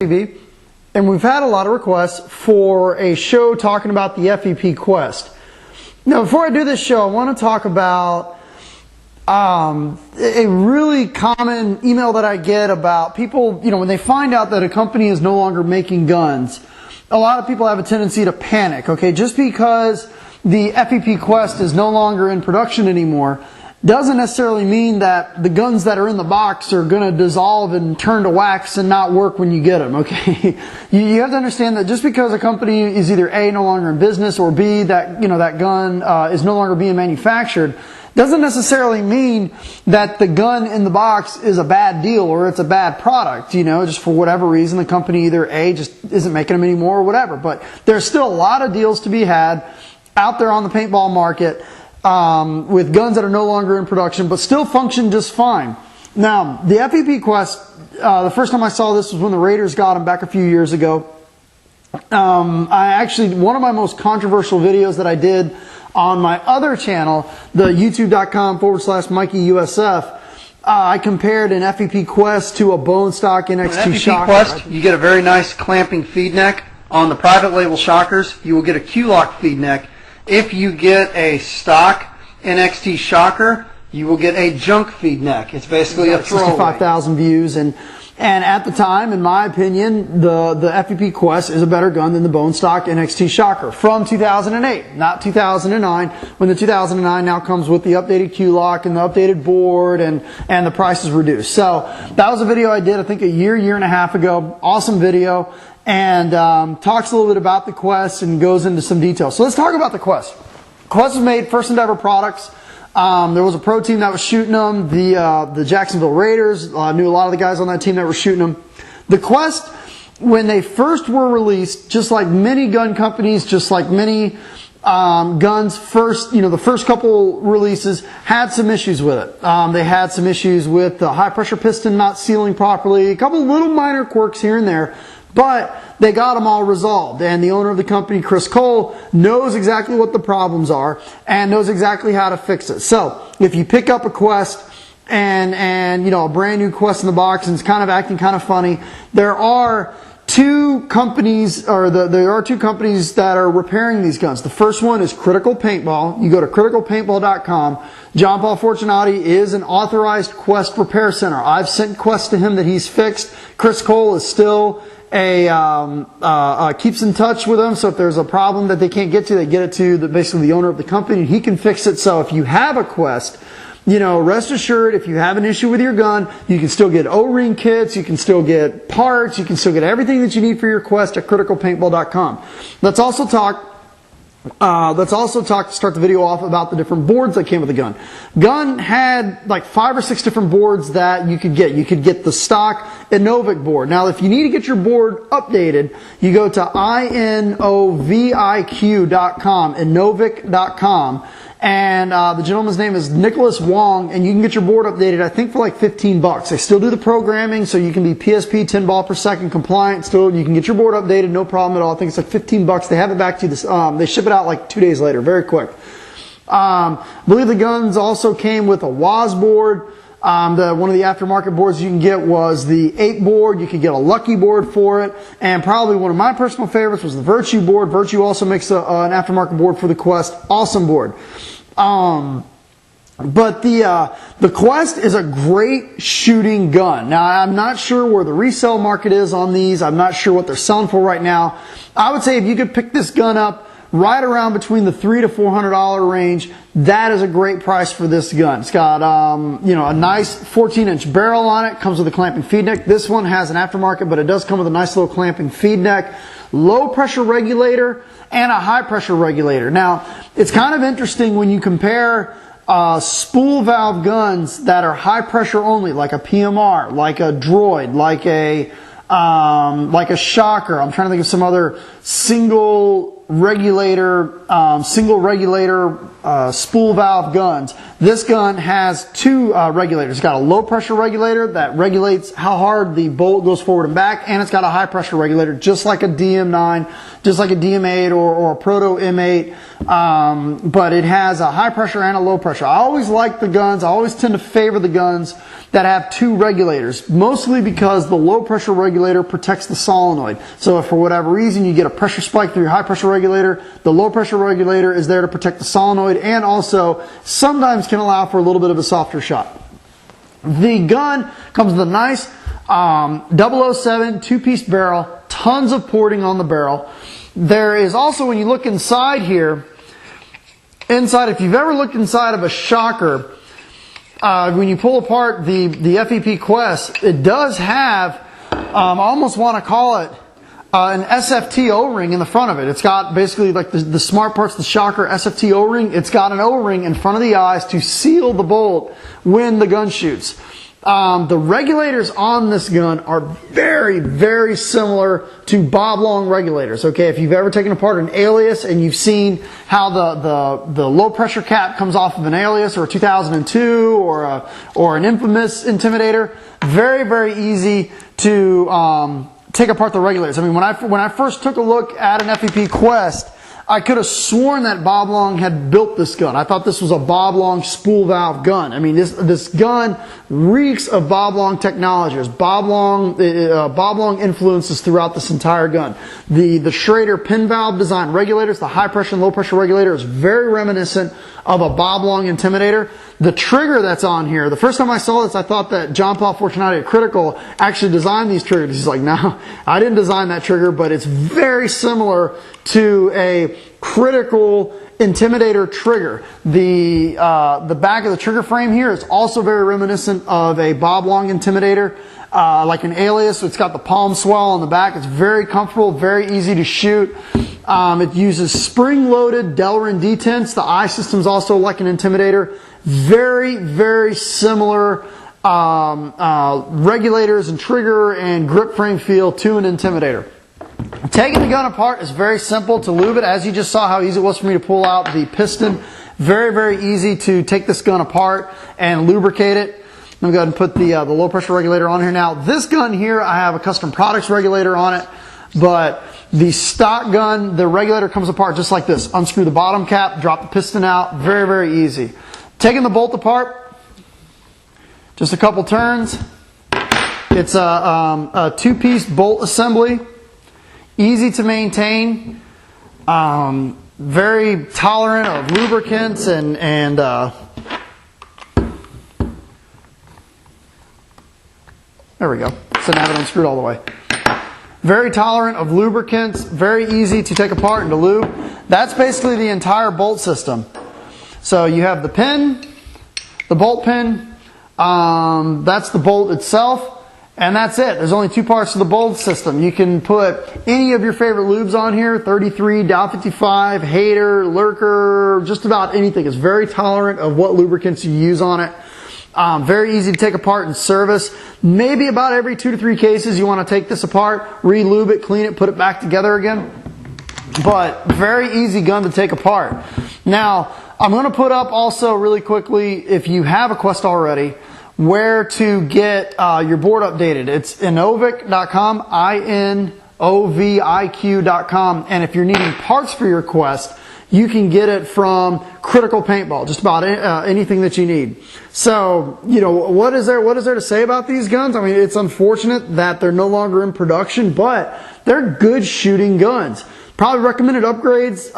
TV, and we've had a lot of requests for a show talking about the FEP Quest. Now, before I do this show, I want to talk about a really common email that I get about people, when they find out that a company is no longer making guns. A lot of people have a tendency to panic, okay? Just because the FEP Quest is no longer in production anymore doesn't necessarily mean that the guns that are in the box are going to dissolve and turn to wax and not work when you get them, okay? You have to understand that just because a company is either A, no longer in business, or B, that, that gun is no longer being manufactured, doesn't necessarily mean that the gun in the box is a bad deal or it's a bad product, just for whatever reason. The company either A, just isn't making them anymore or whatever. But there's still a lot of deals to be had out there on the paintball market with guns that are no longer in production, but still function just fine. Now, the FEP Quest, the first time I saw this was when the Raiders got them back a few years ago. One of my most controversial videos that I did on my other channel, the youtube.com/MikeyUSF, I compared an FEP Quest to a bone stock NXT shocker. Quest, you get a very nice clamping feed neck. On the private label shockers, you will get a Q-lock feed neck. If you get a stock NXT shocker, you will get a junk feed neck. It's basically a throwaway. 65,000 views, and at the time, in my opinion, the FEP Quest is a better gun than the bone stock NXT shocker from 2008, not 2009. When the 2009 now comes with the updated Q-lock and the updated board, and the price is reduced. So that was a video I did, I think, a year and a half ago. Awesome video. And talks a little bit about the Quest and goes into some details. So let's talk about the Quest. Quest was made first endeavor products. There was a pro team that was shooting them. The Jacksonville Raiders knew a lot of the guys on that team that were shooting them. The Quest, when they first were released, just like many gun companies, just like many guns, the first couple releases had some issues with it. They had some issues with the high pressure piston not sealing properly, a couple little minor quirks here and there. But they got them all resolved, and the owner of the company, Chris Cole, knows exactly what the problems are and knows exactly how to fix it. So if you pick up a Quest and a brand new Quest in the box and it's kind of acting kind of funny, there are two companies that are repairing these guns. The first one is Critical Paintball. You go to criticalpaintball.com. John Paul Fortunati is an authorized Quest repair center. I've sent Quest to him that he's fixed. Chris Cole is still keeps in touch with them, so if there's a problem that they can't get to, they get it to basically the owner of the company, and he can fix it. So if you have a Quest, rest assured, if you have an issue with your gun, you can still get O-ring kits, you can still get parts, you can still get everything that you need for your Quest at criticalpaintball.com. Let's also talk to start the video off about the different boards that came with the gun. Gun had like 5 or 6 different boards that you could get. You could get the stock Innovic board. Now, if you need to get your board updated, you go to inoviq.com, innovic.com. And the gentleman's name is Nicholas Wong, and you can get your board updated, I think, for like $15. They still do the programming, so you can be PSP 10 ball per second compliant. Still, you can get your board updated, no problem at all. I think it's like $15. They have it back to you. They ship it out like 2 days later, very quick. I believe the guns also came with a WAS board. One of the aftermarket boards you can get was the 8 board. You could get a Lucky board for it. And probably one of my personal favorites was the Virtue board. Virtue also makes an aftermarket board for the Quest. Awesome board. But the Quest is a great shooting gun. Now, I'm not sure where the resale market is on these. I'm not sure what they're selling for right now. I would say if you could pick this gun up right around between the $300 to $400 range, that is a great price for this gun. It's got, a nice 14-inch barrel on it. Comes with a clamping feed neck. This one has an aftermarket, but it does come with a nice little clamping feed neck. Low pressure regulator and a high pressure regulator. Now, it's kind of interesting when you compare spool valve guns that are high pressure only, like a PMR, like a Droid, like a shocker. I'm trying to think of some other single regulator spool valve guns. This gun has two regulators. It's got a low pressure regulator that regulates how hard the bolt goes forward and back, and it's got a high pressure regulator, just like a DM9, just like a DM8 or a Proto M8, but it has a high pressure and a low pressure. I always like the guns, I always tend to favor the guns that have two regulators, mostly because the low pressure regulator protects the solenoid. So if for whatever reason you get a pressure spike through your high pressure regulator, the low pressure regulator is there to protect the solenoid and also sometimes can allow for a little bit of a softer shot. The gun comes with a nice 007 two-piece barrel, tons of porting on the barrel. There is also, when you look inside here, if you've ever looked inside of a shocker, when you pull apart the FEP Quest, it does have, I almost want to call it an SFT O-ring in the front of it. It's got basically like the smart parts, the shocker SFT O-ring. It's got an O-ring in front of the eyes to seal the bolt when the gun shoots. The regulators on this gun are very, very similar to Bob Long regulators. Okay, if you've ever taken apart an Alias and you've seen how the low pressure cap comes off of an Alias or a 2002 or an infamous Intimidator, very, very easy to take apart the regulators. I mean, when I first took a look at an FEP Quest, I could have sworn that Bob Long had built this gun. I thought this was a Bob Long spool valve gun. I mean, this gun reeks of Bob Long technology. There's Bob Long influences throughout this entire gun. The Schrader pin valve design regulators, the high pressure and low pressure regulator is very reminiscent of a Bob Long Intimidator. The trigger that's on here, the first time I saw this, I thought that John Paul Fortunati at Critical actually designed these triggers. He's like, no, I didn't design that trigger, but it's very similar to a Critical Intimidator trigger. The back of the trigger frame here is also very reminiscent of a Bob Long Intimidator, like an Alias. It's got the palm swell on the back. It's very comfortable, very easy to shoot. It uses spring-loaded Delrin detents. The eye system's also like an Intimidator. Very, very similar regulators and trigger and grip frame feel to an Intimidator. Taking the gun apart is very simple to lube it. As you just saw how easy it was for me to pull out the piston. Very, very easy to take this gun apart and lubricate it. Let me go ahead and put the low pressure regulator on here now. This gun here, I have a custom products regulator on it, but the stock gun, the regulator comes apart just like this. Unscrew the bottom cap, drop the piston out. Very, very easy. Taking the bolt apart, just a couple turns. It's a two-piece bolt assembly. Easy to maintain, very tolerant of lubricants and there we go. So now that unscrewed all the way. Very tolerant of lubricants, very easy to take apart and to lube. That's basically the entire bolt system. So you have the pin, the bolt pin, that's the bolt itself. And that's it. There's only two parts to the bolt system. You can put any of your favorite lubes on here, 33, Dow 55, Hater, Lurker, just about anything. It's very tolerant of what lubricants you use on it. Very easy to take apart and service. Maybe about every 2 to 3 cases you want to take this apart, re-lube it, clean it, put it back together again. But very easy gun to take apart. Now, I'm going to put up also really quickly, if you have a Quest already, where to get your board updated. It's Inovic.com, INOVIQ.com, and if you're needing parts for your Quest, you can get it from Critical Paintball, just about anything that you need. So, you know, what is there to say about these guns? I mean, it's unfortunate that they're no longer in production, but they're good shooting guns. Probably recommended upgrades.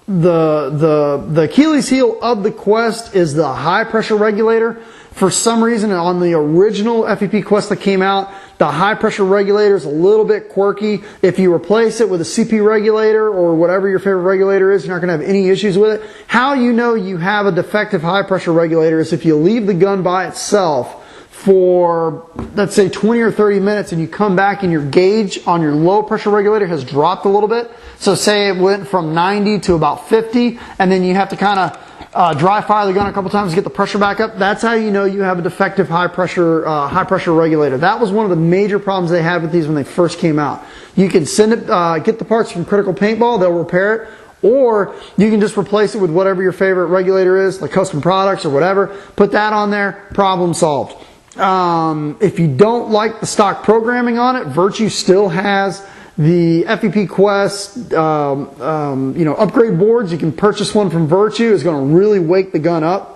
The Achilles heel of the Quest is the high pressure regulator. For some reason, on the original FEP Quest that came out, the high pressure regulator is a little bit quirky. If you replace it with a CP regulator or whatever your favorite regulator is, you're not going to have any issues with it. How you know you have a defective high pressure regulator is if you leave the gun by itself for, let's say, 20 or 30 minutes and you come back and your gauge on your low pressure regulator has dropped a little bit. So say it went from 90 to about 50, and then you have to kind of dry fire the gun a couple times to get the pressure back up. That's how you know you have a defective high pressure regulator. That was one of the major problems they had with these when they first came out. You can send it, get the parts from Critical Paintball, they'll repair it, Or you can just replace it with whatever your favorite regulator is, like Custom Products or whatever. Put that on there, problem solved. If you don't like the stock programming on it, Virtue still has the FEP Quest, upgrade boards. You can purchase one from Virtue. It's going to really wake the gun up.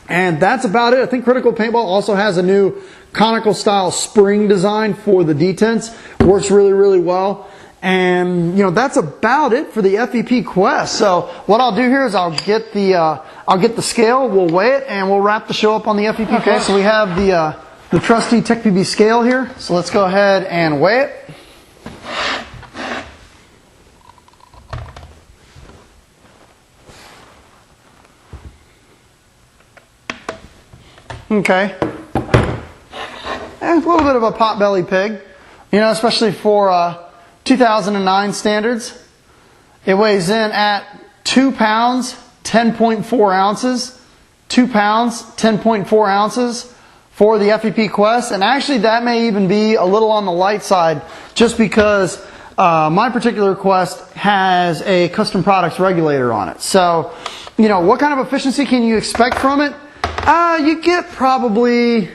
And that's about it. I think Critical Paintball also has a new conical style spring design for the detents. Works really, really well. And that's about it for the FEP Quest. So what I'll do here is I'll get the scale, we'll weigh it, and we'll wrap the show up on the FEP Quest. Okay, so we have the trusty TechPB scale here. So let's go ahead and weigh it. Okay. And a little bit of a pot-belly pig, especially for 2009 standards. It weighs in at 2 pounds, 10.4 ounces. 2 pounds, 10.4 ounces for the FEP Quest. And actually that may even be a little on the light side just because my particular Quest has a Custom Products regulator on it. So, what kind of efficiency can you expect from it? You get probably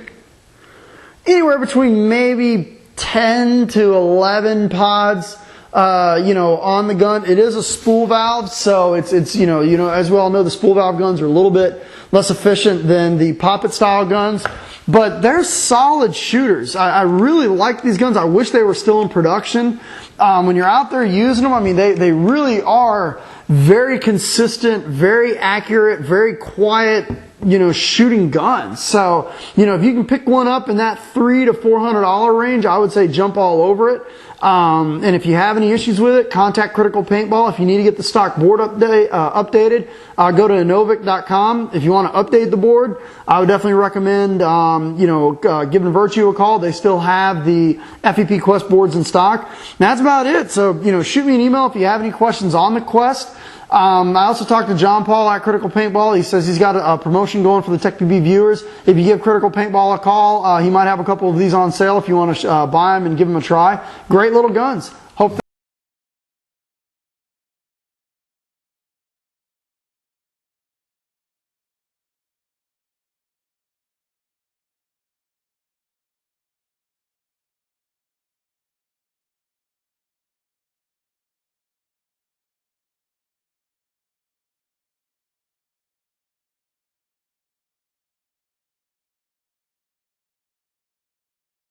anywhere between maybe 10 to 11 pods, on the gun. It is a spool valve, so it's as we all know, the spool valve guns are a little bit less efficient than the poppet style guns, but they're solid shooters. I really like these guns. I wish they were still in production. When you're out there using them, they really are very consistent, very accurate, very quiet, shooting guns. So, if you can pick one up in that $300 to $400 range, I would say jump all over it. And if you have any issues with it, contact Critical Paintball. If you need to get the stock board updated, go to Innovic.com. If you want to update the board, I would definitely recommend, giving Virtue a call. They still have the FEP Quest boards in stock. And that's about it. So, shoot me an email if you have any questions on the Quest. I also talked to John Paul at Critical Paintball. He says he's got a promotion going for the TechPB viewers. If you give Critical Paintball a call, he might have a couple of these on sale if you want to buy them and give them a try. Great little guns.